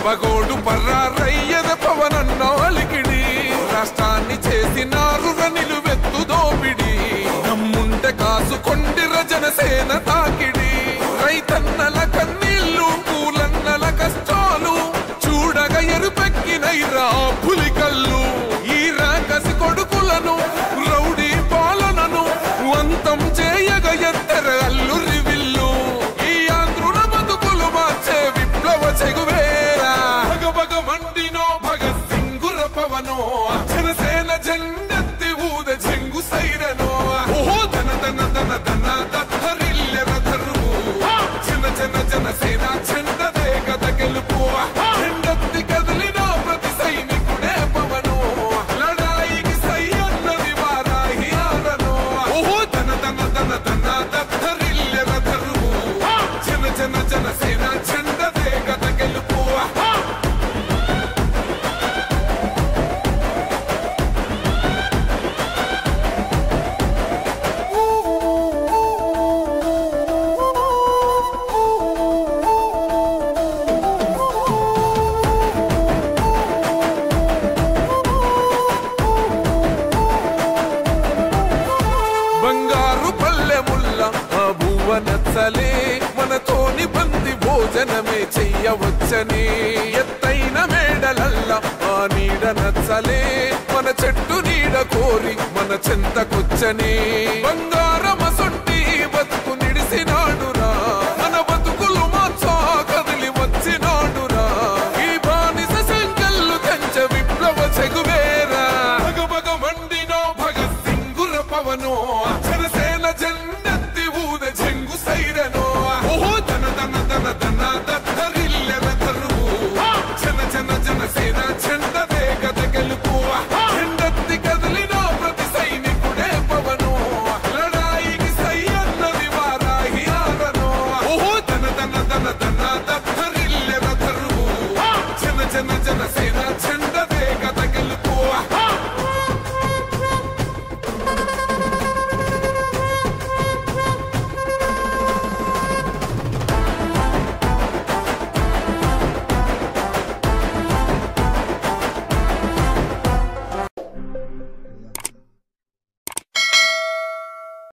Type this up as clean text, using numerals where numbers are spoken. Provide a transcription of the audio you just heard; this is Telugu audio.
పగోడు పర్రారయ్యద పవనన్న అలికిడి రాష్ట్రాన్ని చేసినారు నిలువెత్తు దోపిడి నమ్ముంటే కాసుకొండిర జనసేన తాకిడి రైతన్నల కన్నీళ్లు పూలన్నల కష్టాలు చూడగ ఎరుపెక్కినైరా పులికల్లు ఈ రాకసి కొడుకులను రౌడీ పాలనను అంతం చేయగ ఎత్తర అల్లురి విల్లు ఈ ఆంధ్రుల బతుకులు మార్చే విప్లవ చెగువేరా భగభగ మండినో భగత్ సింగుర పవనో జనసేన జెండెత్తి ఊద చెంగు సైరనో ఓహో ధన ధన ధన ధన దత్తరిల్లెర ధరువు జన జన జనసేన చెండదే కథ గెలుపు చెండెత్తి కదిలిన ప్రతి సైనికుడే పవనో లడాయికి సై అన్నది వారాహి ఆరనో ఓహో ధన ధన ధన ధన దత్తరిల్లెర ధరువు జన జన జనసేన చెండదే కథ గెలుపు బంగారు పల్లెముల్ల ఆ భువ నచ్చలే మనతోని బంది భోజనమే చెయ్యవచ్చని ఎత్తైన మేడలల్ల ఆ నీడ నచ్చలే మన చెట్టు నీడ కోరి మన చెంతకొచ్చని బంగారం